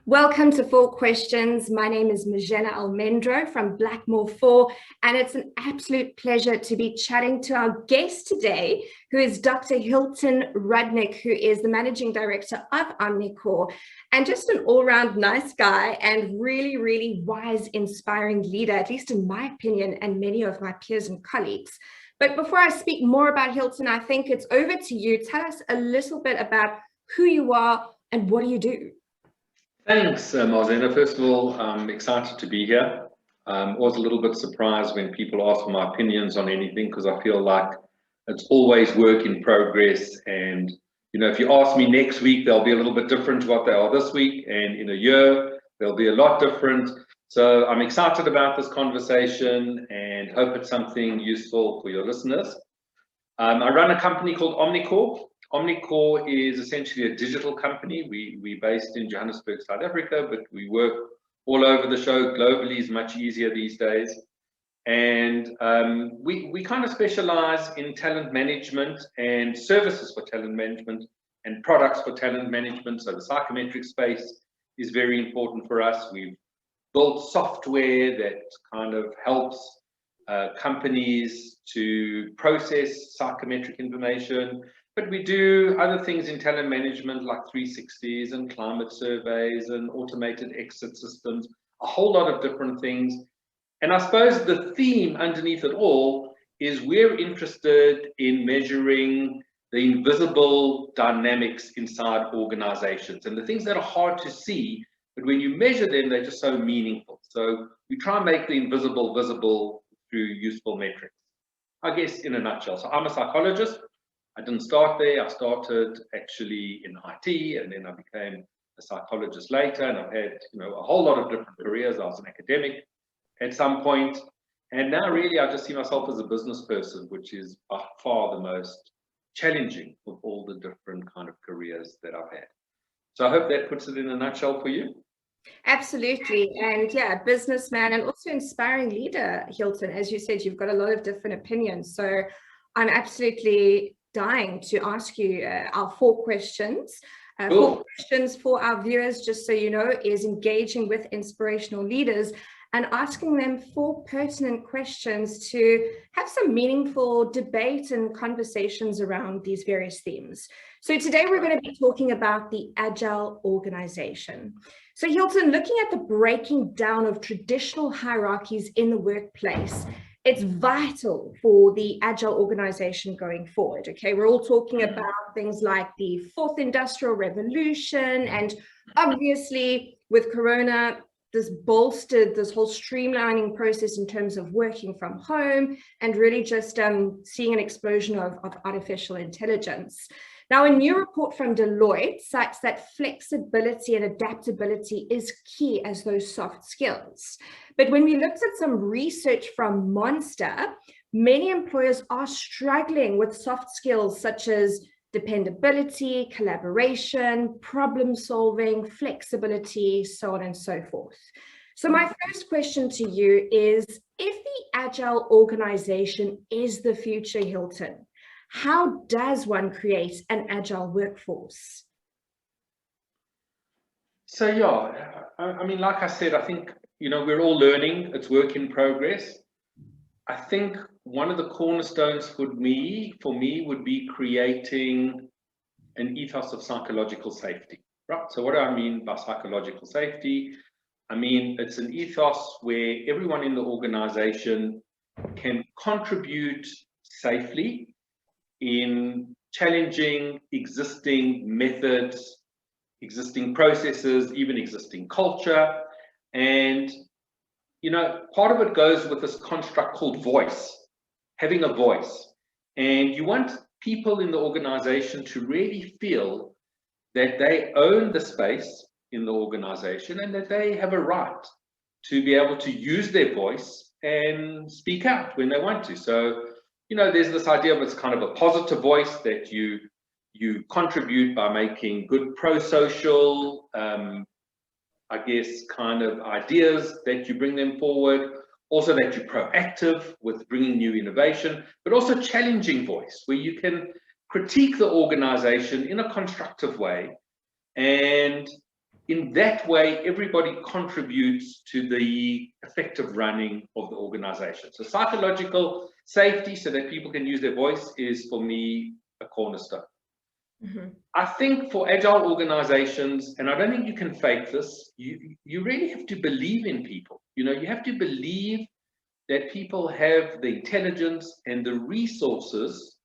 Welcome to Four Questions. My name is Majena Almendro from Blackmore 4, and it's an absolute pleasure to be chatting to our guest today, who is Dr. Hilton Rudnick, who is the Managing Director of Omnicore, and just an all-round nice guy and really, really wise, inspiring leader, at least in my opinion, and many of my peers and colleagues. But before I speak more about Hilton, I think it's over to you. Tell us a little bit about who you are and what do you do? Thanks, Marzena. First of all, I'm excited to be here. Always a little bit surprised when people ask for my opinions on anything because I feel like it's always work in progress. And, if you ask me next week, they'll be a little bit different to what they are this week. And in a year, they'll be a lot different. So I'm excited about this conversation and hope it's something useful for your listeners. I run a company called Omnicore. Omnicore is essentially a digital company. We're based in Johannesburg, South Africa, but we work all over the show. Globally is much easier these days. And we kind of specialize in talent management and services for talent management and products for talent management. So the psychometric space is very important for us. We've built software that kind of helps companies to process psychometric information. But we do other things in talent management like 360s and climate surveys and automated exit systems, a whole lot of different things. And I suppose the theme underneath it all is we're interested in measuring the invisible dynamics inside organizations and the things that are hard to see, but when you measure them, they're just so meaningful. So we try and make the invisible visible through useful metrics, I guess, in a nutshell. So I'm a psychologist. I didn't start there. I started actually in IT, and then I became a psychologist later. And I've had, a whole lot of different careers. I was an academic at some point, and now really I just see myself as a business person, which is by far the most challenging of all the different kind of careers that I've had. So I hope that puts it in a nutshell for you. Absolutely. And yeah, businessman and also inspiring leader, Hilton. As you said, you've got a lot of different opinions. So I'm absolutely dying to ask you our four questions. Cool. 4 questions for our viewers, just so you know, is engaging with inspirational leaders and asking them 4 pertinent questions to have some meaningful debate and conversations around these various themes. So today we're going to be talking about the Agile organization. So Hilton, looking at the breaking down of traditional hierarchies in the workplace, it's vital for the Agile organization going forward. Okay, we're all talking about things like the fourth industrial revolution, and obviously with Corona, this bolstered this whole streamlining process in terms of working from home and really just seeing an explosion of artificial intelligence. Now, a new report from Deloitte cites that flexibility and adaptability is key as those soft skills. But when we looked at some research from Monster, many employers are struggling with soft skills such as dependability, collaboration, problem solving, flexibility, so on and so forth. So my first question to you is, if the Agile organization is the future, Hilton, how does one create an Agile workforce? So yeah, I mean, like I said, I think, we're all learning. It's work in progress. I think one of the cornerstones for me would be creating an ethos of psychological safety, right? So what do I mean by psychological safety? I mean, it's an ethos where everyone in the organization can contribute safely in challenging existing methods, existing processes, even existing culture. And part of it goes with this construct called voice, having a voice. And you want people in the organization to really feel that they own the space in the organization and that they have a right to be able to use their voice and speak out when they want to. So, there's this idea of it's kind of a positive voice that you contribute by making good pro-social, I guess, kind of ideas that you bring them forward. Also that you're proactive with bringing new innovation, but also challenging voice, where you can critique the organization in a constructive way and in that way, everybody contributes to the effective running of the organization. So psychological safety, so that people can use their voice, is for me a cornerstone. I think for agile organizations, and I don't think you can fake this, you really have to believe in people. You know, you have to believe that people have the intelligence and the resources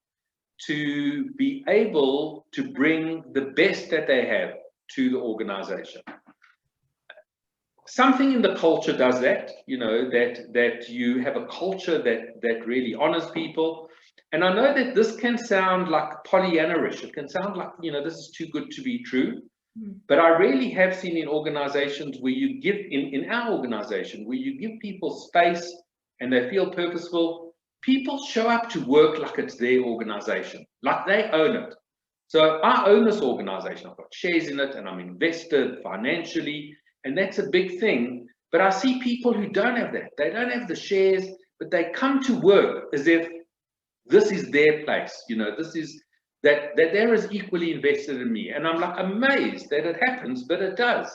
to be able to bring the best that they have to the organization. Something in the culture does that, you know, that you have a culture that really honors people. And I know that this can sound like Pollyanna-ish. It can sound like, you know, this is too good to be true. But I really have seen in organizations where you give, in our organization, where you give people space and they feel purposeful, people show up to work like it's their organization, like they own it. So I own this organization. I've got shares in it and I'm invested financially, and that's a big thing. But I see people who don't have that. They don't have the shares, but they come to work as if this is their place. You know, this is that they're as equally invested in me. And I'm like amazed that it happens, but it does.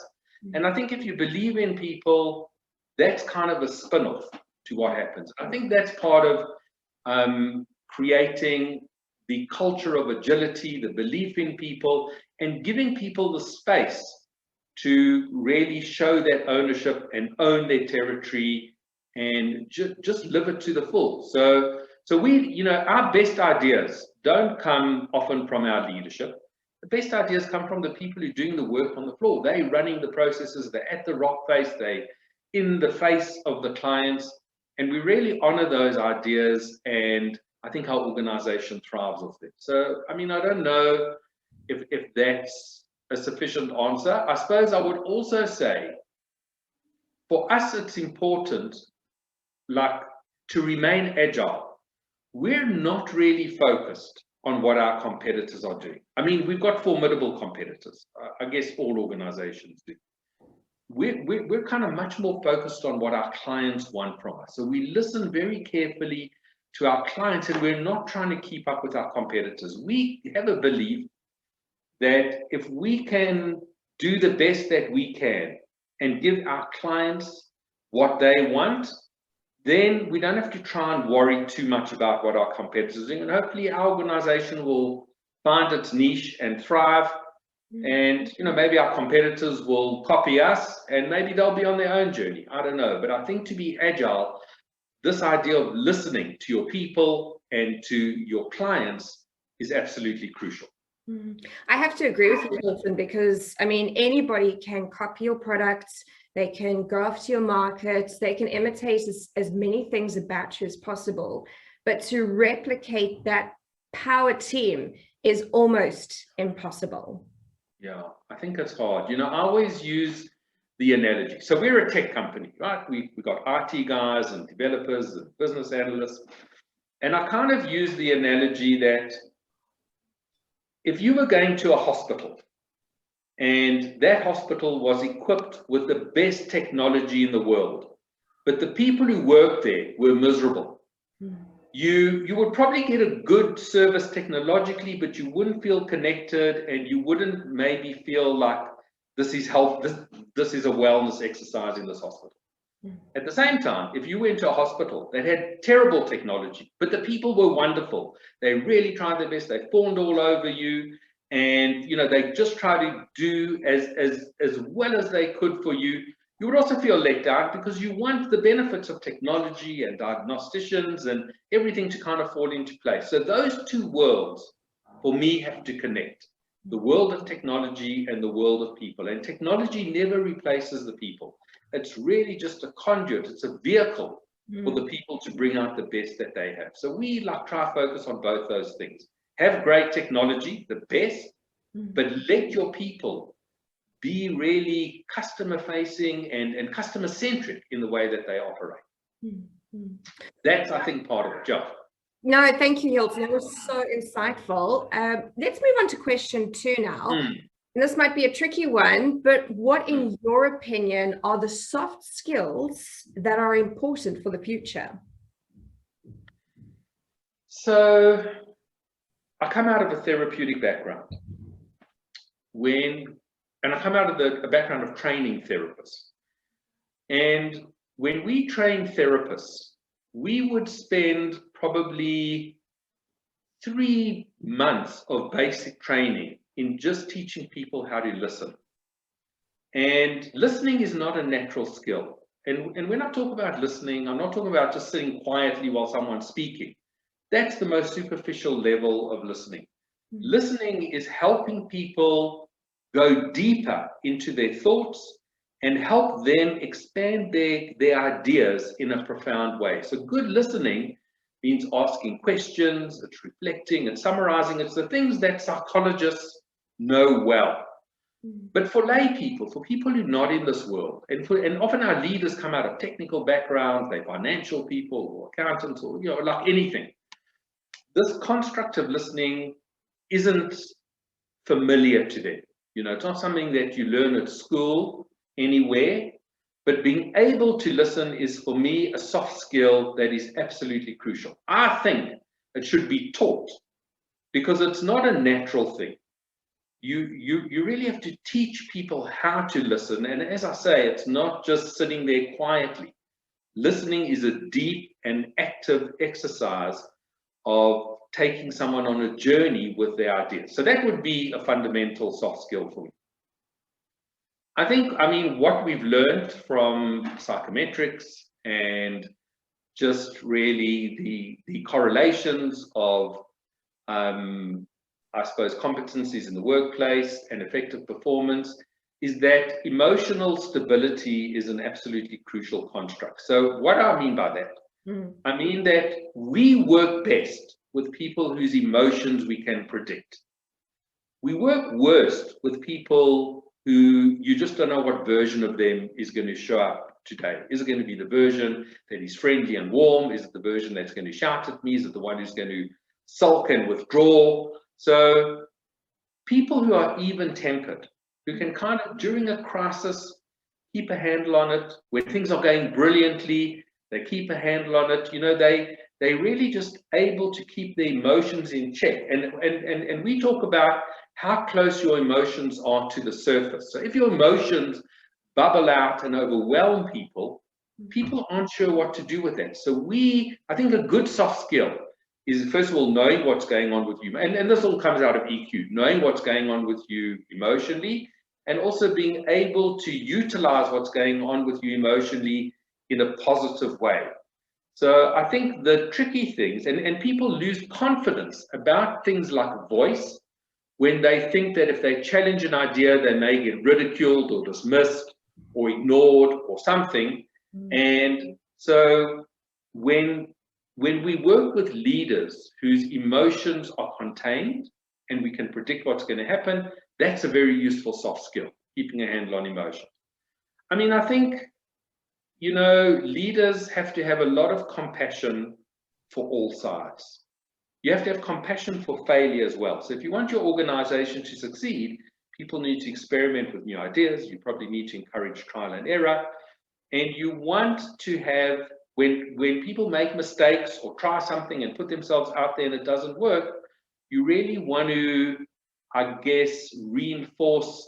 And I think if you believe in people, that's kind of a spin-off to what happens. I think that's part of creating the culture of agility, the belief in people, and giving people the space to really show that ownership and own their territory and just live it to the full. So we, you know, our best ideas don't come often from our leadership. The best ideas come from the people who are doing the work on the floor. They're running the processes, they're at the rock face, they're in the face of the clients, and we really honor those ideas, and I think our organization thrives off it. So, I mean, I don't know if that's a sufficient answer. I suppose I would also say, for us, it's important, like, to remain agile. We're not really focused on what our competitors are doing. I mean, we've got formidable competitors. I guess all organizations do. We're kind of much more focused on what our clients want from us. So we listen very carefully to our clients, and we're not trying to keep up with our competitors. We have a belief that if we can do the best that we can and give our clients what they want, then we don't have to try and worry too much about what our competitors are doing. And hopefully our organization will find its niche and thrive. And, you know, maybe our competitors will copy us and maybe they'll be on their own journey. I don't know. But I think to be agile, this idea of listening to your people and to your clients is absolutely crucial. I have to agree with you, Hilton, because I mean, anybody can copy your products, they can go off to your markets, they can imitate as many things about you as possible, but to replicate that power team is almost impossible. Yeah, I think it's hard. You know, I always use the analogy. So we're a tech company, right? We've got IT guys and developers and business analysts. And I kind of use the analogy that if you were going to a hospital and that hospital was equipped with the best technology in the world, but the people who worked there were miserable, you would probably get a good service technologically, but you wouldn't feel connected, and you wouldn't maybe feel like this is health, this is a wellness exercise in this hospital. At the same time, if you went to a hospital that had terrible technology, but the people were wonderful, they really tried their best, they fawned all over you, and you know, they just tried to do as well as they could for you, you would also feel let down because you want the benefits of technology and diagnosticians and everything to kind of fall into place. So those two worlds, for me, have to connect. The world of technology and the world of people. And technology never replaces the people. It's really just a conduit. It's a vehicle for the people to bring out the best that they have. So we like try to focus on both those things. Have great technology, the best, but let your people be really customer facing and customer centric in the way that they operate. That's, I think, part of the job. No, thank you, Hilton. That was so insightful. Let's move on to question 2 now. And this might be a tricky one, but what, in your opinion, are the soft skills that are important for the future? So I come out of a therapeutic background. When and I come out of a background of training therapists. And when we train therapists, we would spend probably 3 months of basic training in just teaching people how to listen. And listening is not a natural skill. And when I talk about listening, I'm not talking about just sitting quietly while someone's speaking. That's the most superficial level of listening. Listening is helping people go deeper into their thoughts and help them expand their ideas in a profound way. So good listening means asking questions, it's reflecting, it's summarizing, it's the things that psychologists know well. But for lay people, for people who are not in this world, and often our leaders come out of technical backgrounds, they're financial people or accountants or like anything. This construct of listening isn't familiar to them. It's not something that you learn at school anywhere, but being able to listen is, for me, a soft skill that is absolutely crucial. I think it should be taught because it's not a natural thing. You really have to teach people how to listen. And as I say, it's not just sitting there quietly. Listening is a deep and active exercise of taking someone on a journey with their ideas. So that would be a fundamental soft skill for me. I mean, what we've learned from psychometrics and just really the correlations of, I suppose, competencies in the workplace and effective performance is that emotional stability is an absolutely crucial construct. So what do I mean by that? I mean that we work best with people whose emotions we can predict. We work worst with people who you just don't know what version of them is going to show up today. Is it going to be the version that is friendly and warm? Is it the version that's going to shout at me? Is it the one who's going to sulk and withdraw? So people who are even-tempered, who can kind of, during a crisis, keep a handle on it. When things are going brilliantly, they keep a handle on it. They really just able to keep their emotions in check. And we talk about how close your emotions are to the surface. So if your emotions bubble out and overwhelm people, people aren't sure what to do with that. So I think a good soft skill is, first of all, knowing what's going on with you. And this all comes out of EQ, knowing what's going on with you emotionally, and also being able to utilize what's going on with you emotionally in a positive way. So I think the tricky things, and people lose confidence about things like voice when they think that if they challenge an idea, they may get ridiculed or dismissed or ignored or something. And so when we work with leaders whose emotions are contained and we can predict what's going to happen, that's a very useful soft skill, keeping a handle on emotions. I mean, I think, leaders have to have a lot of compassion for all sides. You have to have compassion for failure as well. So if you want your organization to succeed, people need to experiment with new ideas. You probably need to encourage trial and error. And you want to have, when people make mistakes or try something and put themselves out there and it doesn't work, you really want to, I guess, reinforce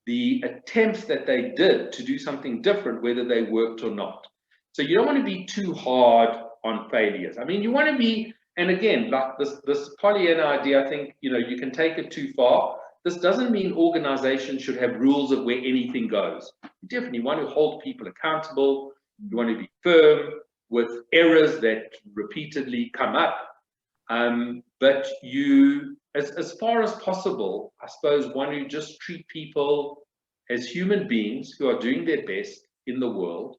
the attempts that they did to do something different, whether they worked or not. So you don't want to be too hard on failures. I mean, you want to be, and again, like this Pollyanna idea, I think, you can take it too far. This doesn't mean organizations should have rules of where anything goes. You definitely want to hold people accountable. You want to be firm with errors that repeatedly come up. But you, as far as possible, I suppose, want to just treat people as human beings who are doing their best in the world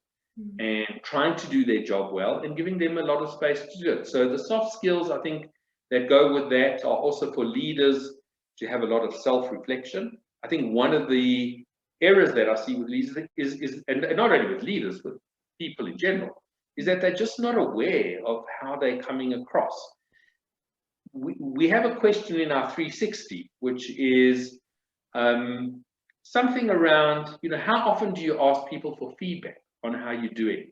and trying to do their job well and giving them a lot of space to do it. So the soft skills, I think, that go with that are also for leaders to have a lot of self-reflection. I think one of the errors that I see with leaders is and not only with leaders, with people in general, is that they're just not aware of how they're coming across. We have a question in our 360, which is something around, how often do you ask people for feedback on how you're doing?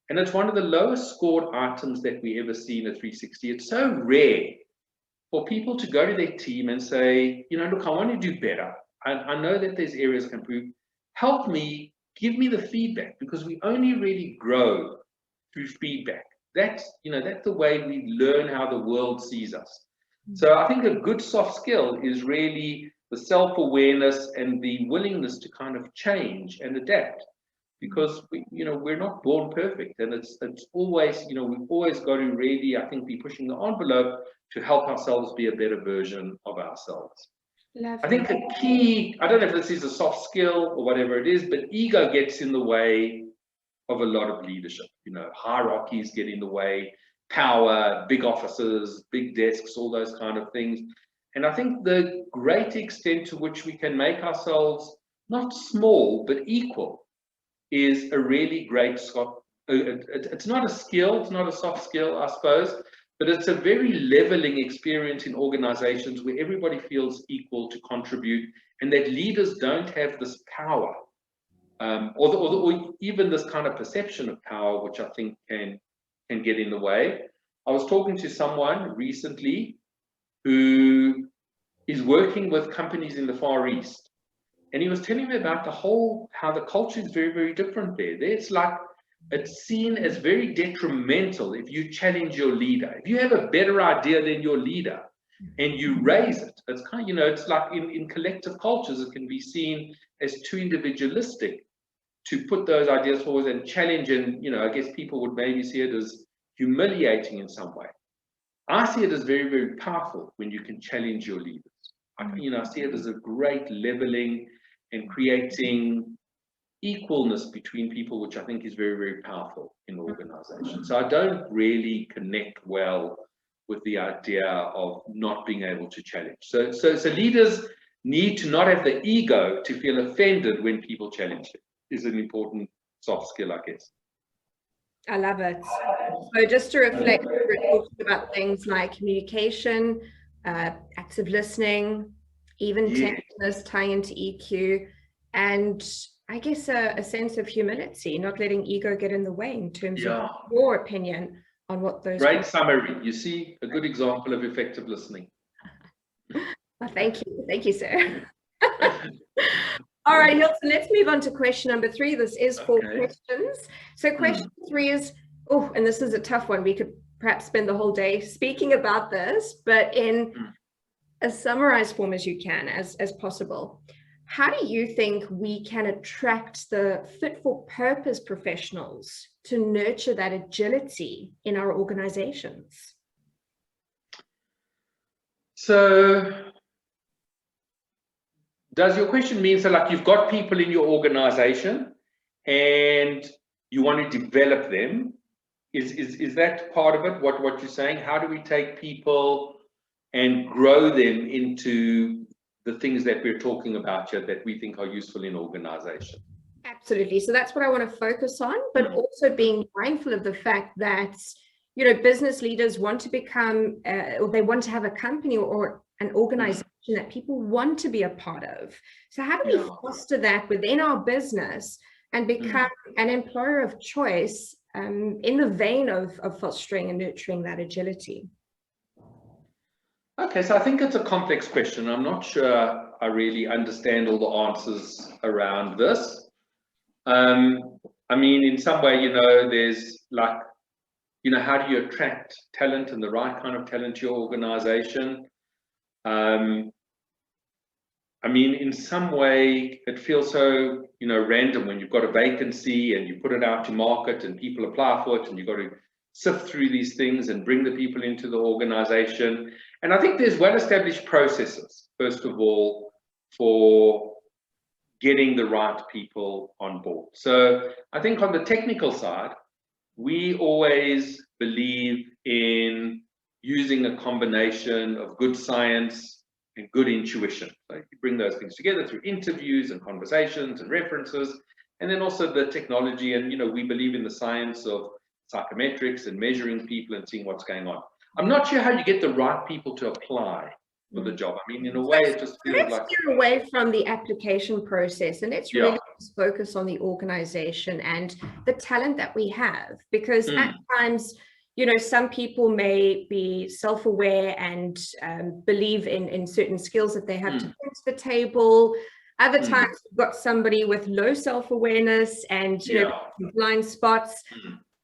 And it's one of the lowest scored items that we ever see in a 360. It's so rare for people to go to their team and say, look, I want to do better. I know that there's areas I can improve. Help me, give me the feedback, because we only really grow through feedback. That's the way we learn how the world sees us. So I think a good soft skill is really the self-awareness and the willingness to kind of change and adapt, because we're not born perfect, and it's always, we've always got to really, I think, be pushing the envelope to help ourselves be a better version of ourselves. Lovely. I think the key, I don't know if this is a soft skill or whatever it is, but ego gets in the way of a lot of leadership. Hierarchies get in the way, power, big offices, big desks, all those kind of things. And I think the great extent to which we can make ourselves not small, but equal is a really great it's not a skill, it's not a soft skill, I suppose, but it's a very leveling experience in organizations where everybody feels equal to contribute, and that leaders don't have this power, or even this kind of perception of power, which I think can get in the way. I was talking to someone recently who is working with companies in the Far East, and he was telling me about how the culture is very, very different there. It's seen as very detrimental if you challenge your leader. If you have a better idea than your leader and you raise it, it's kind of, it's like in collective cultures, it can be seen as too individualistic to put those ideas forward and challenge, and I guess people would maybe see it as humiliating in some way. I see it as very, very powerful when you can challenge your leaders. I see it as a great leveling and creating equalness between people, which I think is very, very powerful in organizations. So I don't really connect well with the idea of not being able to challenge. So leaders need to not have the ego to feel offended when people challenge it. Is an important soft skill, I guess. I love it. So just to reflect, we're talking about things like communication, active listening, even tenderness, tying into EQ, and I guess a sense of humility, not letting ego get in the way in terms of your opinion on what those. Great summary. You see, a good example of effective listening. Well, thank you, sir. All right, Hilton, let's move on to question number 3. This is 4 questions. So question 3 is, and this is a tough one. We could perhaps spend the whole day speaking about this, but in as summarized form as you can, as possible. How do you think we can attract the fit for purpose professionals to nurture that agility in our organizations? So does your question mean, so like you've got people in your organization and you want to develop them? Is that part of it, what you're saying? How do we take people and grow them into the things that we're talking about here that we think are useful in organization? Absolutely. So that's what I want to focus on, but also being mindful of the fact that, business leaders want to become, or they want to have a company or an organization that people want to be a part of. So how do we foster that within our business and become an employer of choice in the vein of fostering and nurturing that agility? Okay, so I think it's a complex question. I'm not sure I really understand all the answers around this. I mean, in some way, there's like, how do you attract talent and the right kind of talent to your organization? I mean, in some way, it feels so, random when you've got a vacancy and you put it out to market and people apply for it, and you've got to sift through these things and bring the people into the organization. And I think there's well-established processes, first of all, for getting the right people on board. So I think on the technical side, we always believe in using a combination of good science and good intuition. So you bring those things together through interviews and conversations and references, and then also the technology. And we believe in the science of psychometrics and measuring people and seeing what's going on. I'm not sure how you get the right people to apply for the job. I mean, in a way, it just feels like... Let's get away from the application process, and let's really just focus on the organization and the talent that we have, because at times, you know, some people may be self-aware and believe in certain skills that they have to bring to the table. Other times you've got somebody with low self-awareness and, you know, blind spots.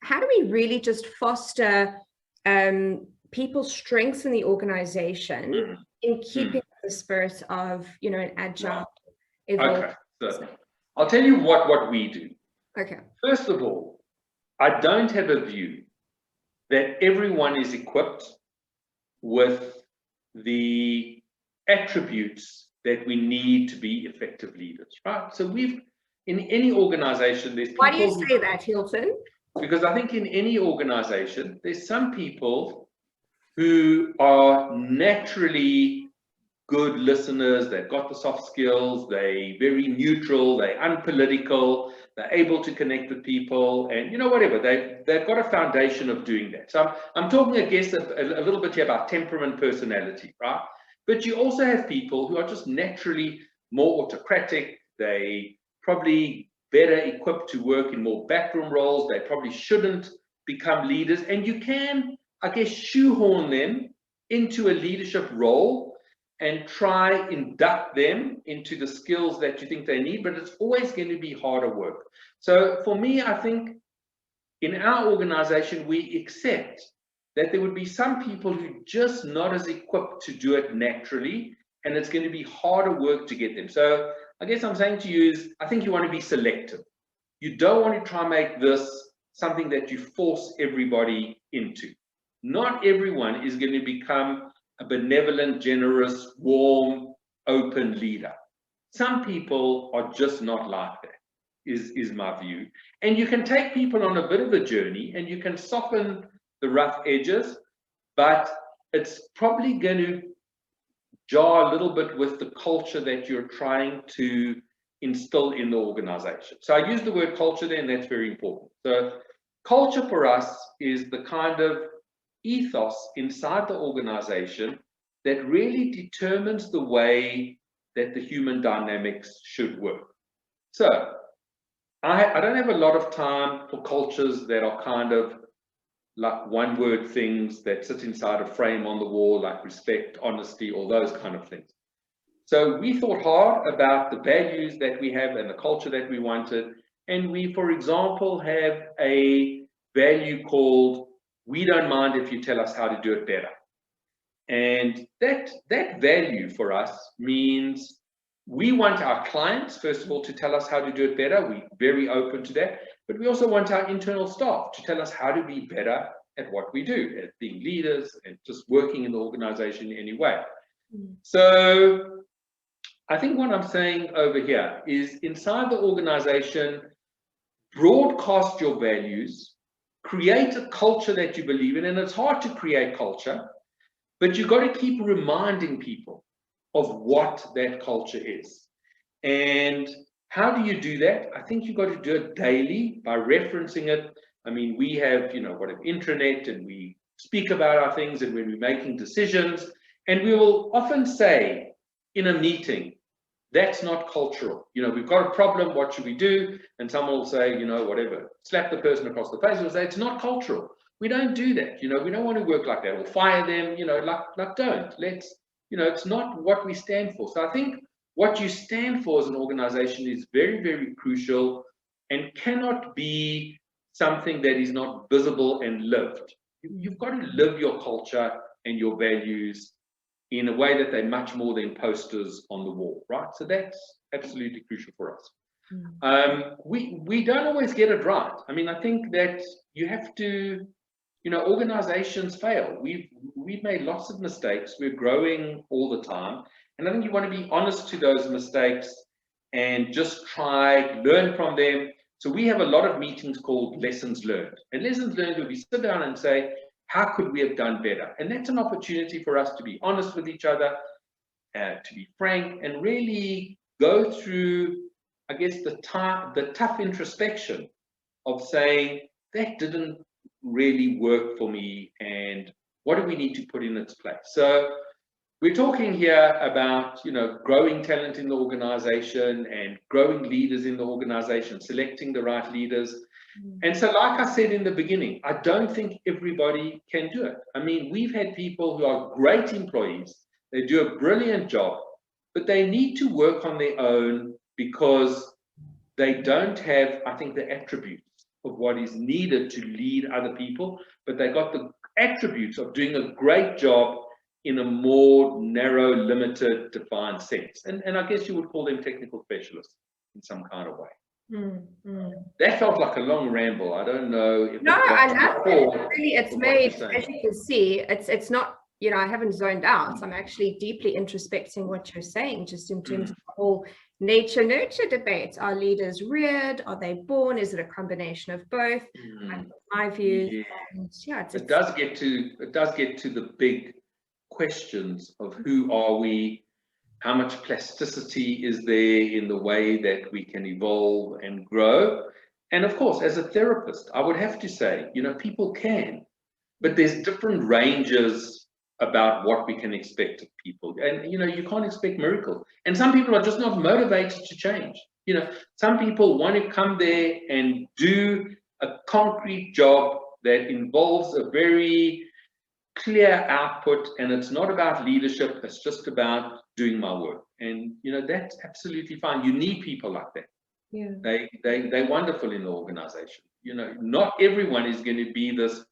How do we really just foster people's strengths in the organization in keeping the spirit of, you know, an agile evolved? Okay, so I'll tell you what we do. Okay. First of all, I don't have a view that everyone is equipped with the attributes that we need to be effective leaders, right? So in any organization, there's people. Why do you say that, Hilton? Because I think in any organization, there's some people who are naturally good listeners, they've got the soft skills, they're very neutral, they're unpolitical, they're able to connect with people, and you know, whatever, they've got a foundation of doing that. So I'm talking, I guess, a little bit here about temperament, personality, right? But you also have people who are just naturally more autocratic, they probably better equipped to work in more backroom roles, they probably shouldn't become leaders, and you can, I guess, shoehorn them into a leadership role and try induct them into the skills that you think they need, but it's always going to be harder work. So for me, I think in our organization, we accept that there would be some people who are just not as equipped to do it naturally, and it's going to be harder work to get them. So I guess I'm saying to you is, I think you want to be selective. You don't want to try and make this something that you force everybody into. Not everyone is going to become a benevolent, generous, warm, open leader. Some people are just not like that, is my view. And you can take people on a bit of a journey and you can soften the rough edges, but it's probably going to jar a little bit with the culture that you're trying to instill in the organization. So I use the word culture there, and that's very important. So culture for us is the kind of ethos inside the organization that really determines the way that the human dynamics should work. So I don't have a lot of time for cultures that are kind of like one word things that sit inside a frame on the wall, like respect, honesty, all those kind of things. So we thought hard about the values that we have and the culture that we wanted. And we, for example, have a value called, we don't mind if you tell us how to do it better. And that value for us means we want our clients, first of all, to tell us how to do it better. We're very open to that. But we also want our internal staff to tell us how to be better at what we do, at being leaders and just working in the organization in any way. So I think what I'm saying over here is inside the organization, broadcast your values, create a culture that you believe in. And it's hard to create culture, but you've got to keep reminding people of what that culture is. And how do you do that? I think you've got to do it daily by referencing it. I mean, we have, you know, what an intranet, and we speak about our things, and when we're making decisions, and we will often say in a meeting, that's not cultural. You know, we've got a problem, what should we do? And someone will say, you know, whatever, slap the person across the face and say, it's not cultural. We don't do that. You know, we don't want to work like that, or fire them, you know, like don't. Let's, you know, it's not what we stand for. So I think what you stand for as an organization is very, very crucial and cannot be something that is not visible and lived. You've got to live your culture and your values in a way that they're much more than posters on the wall, right? So that's absolutely crucial for us. We don't always get it right. I mean, I think that you have to, you know, organizations fail. We've made lots of mistakes. We're growing all the time. And I think you want to be honest to those mistakes and just try, learn from them. So we have a lot of meetings called lessons learned. And lessons learned where we sit down and say, how could we have done better? And that's an opportunity for us to be honest with each other, to be frank, and really go through, I guess, the tough introspection of saying, that didn't really work for me, and what do we need to put in its place? So we're talking here about, growing talent in the organization and growing leaders in the organization, selecting the right leaders. And so, like I said in the beginning, I don't think everybody can do it. I mean, we've had people who are great employees, they do a brilliant job, but they need to work on their own because they don't have, I think, the attributes of what is needed to lead other people, but they got the attributes of doing a great job in a more narrow, limited, defined sense. And I guess you would call them technical specialists in some kind of way. That felt like a long ramble. I don't know if no, I love it. Really, it's made, as you can see, it's not, I haven't zoned out. I'm actually deeply introspecting what you're saying, just in terms of the whole nature nurture debate. Are leaders reared? Are they born? Is it a combination of both? My views. Yeah. And yeah, it does get to the big questions of who are we, how much plasticity is there in the way that we can evolve and grow. And of course, as a therapist, I would have to say, people can, but there's different ranges about what we can expect of people. And, you can't expect miracles. And some people are just not motivated to change. Some people want to come there and do a concrete job that involves a very clear output, and it's not about leadership, it's just about doing my work. And that's absolutely fine. You need people like that. Yeah. They're wonderful in the organization. Not everyone is going to be this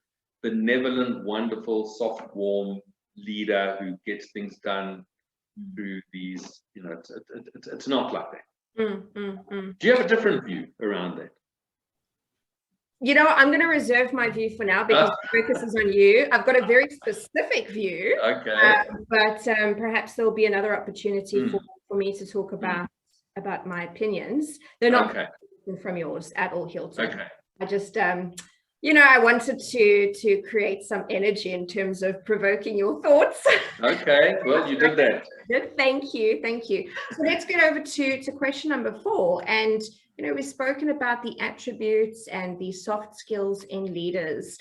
benevolent, wonderful, soft, warm leader who gets things done through these, it's not like that. Do you have a different view around that? I'm going to reserve my view for now because the focus is on you. I've got a very specific view. Okay. But perhaps there'll be another opportunity for me to talk about my opinions. They're not from yours at all, Hilton. Okay. I just, I wanted to create some energy in terms of provoking your thoughts. Okay. Well, you did that. Good. Thank you. So let's get over to question number 4. And we've spoken about the attributes and the soft skills in leaders.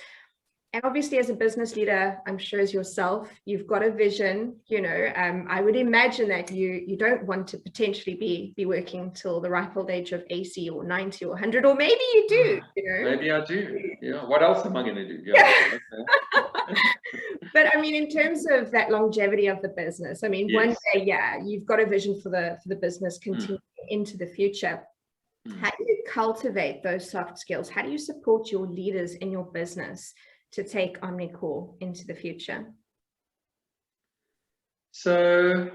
And obviously, as a business leader, I'm sure as yourself, you've got a vision. I would imagine that you don't want to potentially be working till the ripe old age of 80 or 90 or 100, or maybe you do. Maybe I do. Yeah. What else am I going to do? Yeah. Okay. But I mean, in terms of that longevity of the business, I mean, one day, you've got a vision for the business continuing into the future. How do you cultivate those soft skills? How do you support your leaders in your business to take Omnicore into the future? So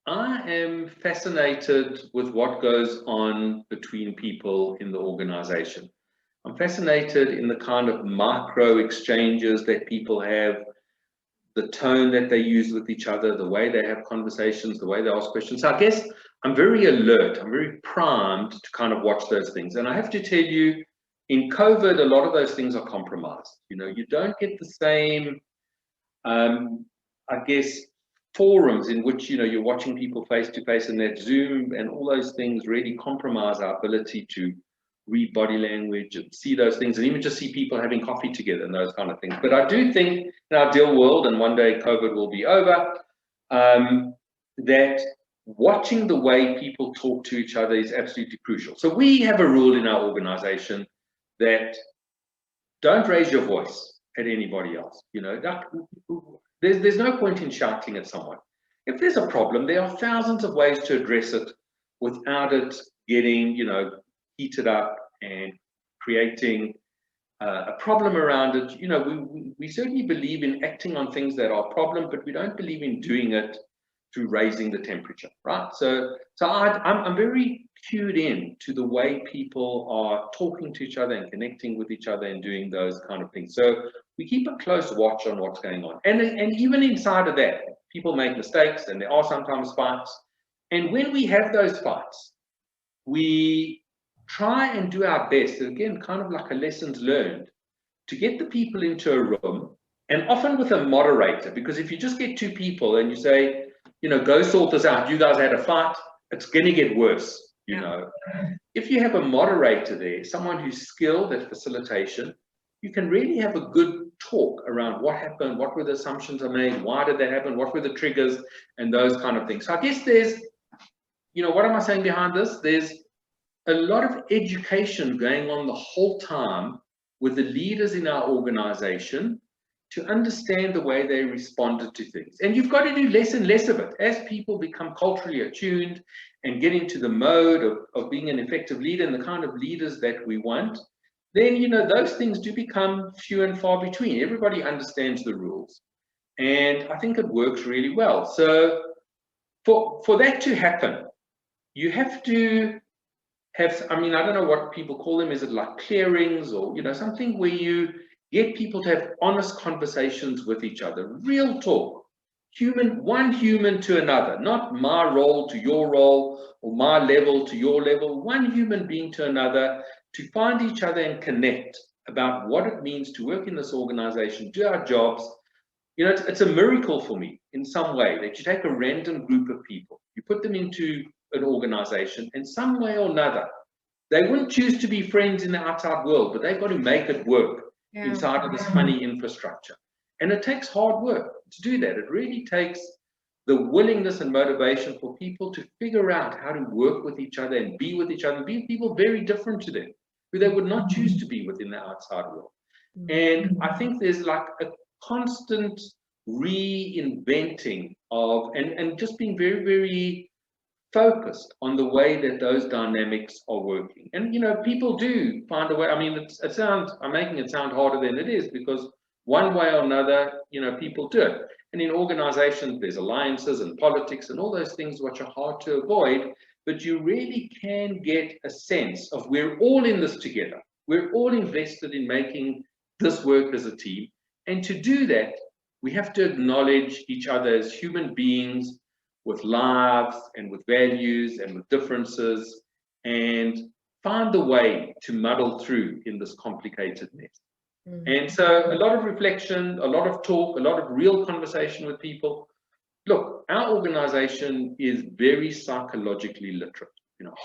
I am fascinated with what goes on between people in the organization. I'm fascinated in the kind of micro exchanges that people have, the tone that they use with each other, the way they have conversations, the way they ask questions. So I guess I'm very alert, I'm very primed to kind of watch those things. And I have to tell you, in COVID, a lot of those things are compromised. You don't get the same, I guess, forums in which, you're watching people face to face, and that Zoom and all those things really compromise our ability to read body language and see those things, and even just see people having coffee together and those kind of things. But I do think in our ideal world, and one day COVID will be over, that watching the way people talk to each other is absolutely crucial. So we have a rule in our organization that don't raise your voice at anybody else. There's no point in shouting at someone. If there's a problem, there are thousands of ways to address it without it getting, heated up and creating a problem around it. We certainly believe in acting on things that are a problem, but we don't believe in doing it through raising the temperature, right? So I'm very cued in to the way people are talking to each other and connecting with each other and doing those kind of things. So we keep a close watch on what's going on. And even inside of that, people make mistakes, and there are sometimes fights. And when we have those fights, we try and do our best, again, kind of like a lessons learned, to get the people into a room, and often with a moderator, because if you just get 2 people and you say, go sort this out, you guys had a fight, it's going to get worse. If you have a moderator there, someone who's skilled at facilitation, you can really have a good talk around what happened, what were the assumptions I made, why did that happen, what were the triggers, and those kind of things. So I guess there's, what am I saying behind this? There's a lot of education going on the whole time with the leaders in our organization to understand the way they responded to things. And you've got to do less and less of it. As people become culturally attuned and get into the mode of being an effective leader and the kind of leaders that we want, then, those things do become few and far between. Everybody understands the rules. And I think it works really well. So for that to happen, you have to have, I don't know what people call them. Is it like clearings or, something where you get people to have honest conversations with each other, real talk, one human to another, not my role to your role or my level to your level, one human being to another, to find each other and connect about what it means to work in this organization, do our jobs. It's a miracle for me in some way that you take a random group of people, you put them into an organization, and some way or another, they wouldn't choose to be friends in the outside world, but they've got to make it work inside of this funny infrastructure. And it takes hard work to do that. It really takes the willingness and motivation for people to figure out how to work with each other and be with each other, and be people very different to them, who they would not choose to be within the outside world. And I think there's like a constant reinventing of, and just being very, very focused on the way that those dynamics are working. And people do find a way. I'm making it sound harder than it is, because one way or another, people do it. And in organizations, there's alliances and politics and all those things which are hard to avoid, but you really can get a sense of we're all in this together. We're all invested in making this work as a team. And to do that, we have to acknowledge each other as human beings with lives and with values and with differences, and find the way to muddle through in this complicated mess. And so a lot of reflection, a lot of talk, a lot of real conversation with people. Look, our organization is very psychologically literate.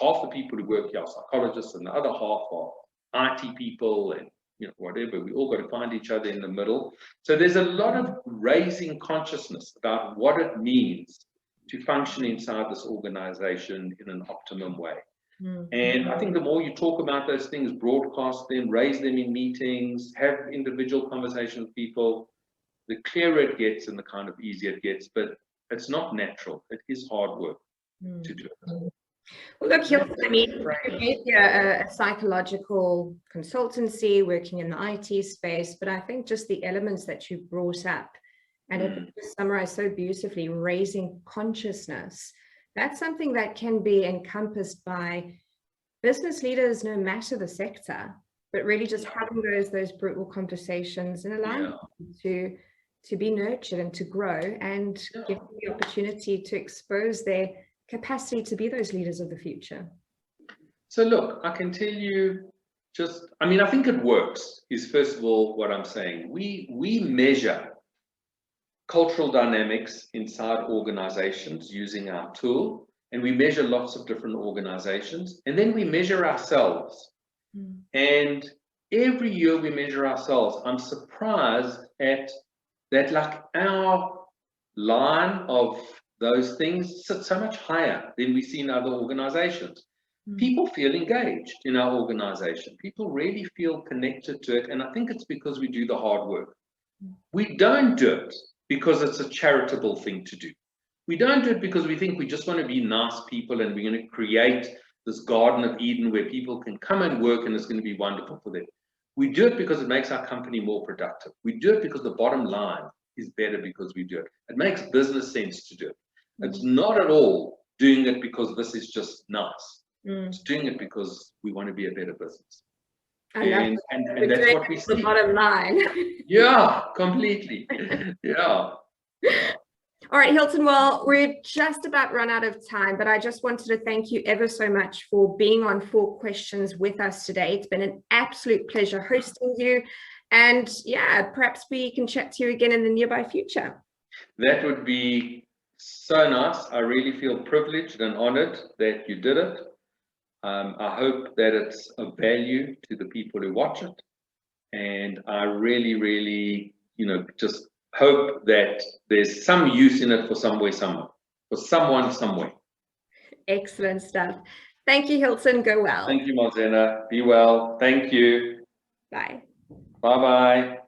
Half the people who work here are psychologists, and the other half are IT people and whatever. We all got to find each other in the middle. So there's a lot of raising consciousness about what it means to function inside this organization in an optimum way. And I think the more you talk about those things, broadcast them, raise them in meetings, have individual conversations with people, the clearer it gets and the kind of easier it gets. But it's not natural. It is hard work to do it. Well, look, Hilton, you're a psychological consultancy working in the IT space, but I think just the elements that you brought up, and it summarized so beautifully, raising consciousness, that's something that can be encompassed by business leaders, no matter the sector, but really just having those brutal conversations and allowing them to be nurtured and to grow, and give them the opportunity to expose their capacity to be those leaders of the future. So look, I can tell you I think it works, is first of all what I'm saying. We measure cultural dynamics inside organizations using our tool, and we measure lots of different organizations, and then we measure ourselves. And every year we measure ourselves. I'm surprised at that, like our line of those things sit so much higher than we see in other organizations. People feel engaged in our organization. People really feel connected to it. And I think it's because we do the hard work. We don't do it because it's a charitable thing to do. We don't do it because we think we just want to be nice people and we're going to create this Garden of Eden where people can come and work and it's going to be wonderful for them. We do it because it makes our company more productive. We do it because the bottom line is better because we do it. It makes business sense to do it. It's not at all doing it because this is just nice. It's doing it because we want to be a better business. And that's what we see. The bottom line. Yeah, completely. Yeah. All right, Hilton, well, we've just about run out of time, but I just wanted to thank you ever so much for being on 4 Questions with us today. It's been an absolute pleasure hosting you. And yeah, perhaps we can chat to you again in the nearby future. That would be so nice. I really feel privileged and honored that you did it. I hope that it's of value to the people who watch it. And I really, really, just hope that there's some use in it for someone, somewhere. Excellent stuff. Thank you, Hilton. Go well. Thank you, Marzena. Be well. Thank you. Bye. Bye-bye.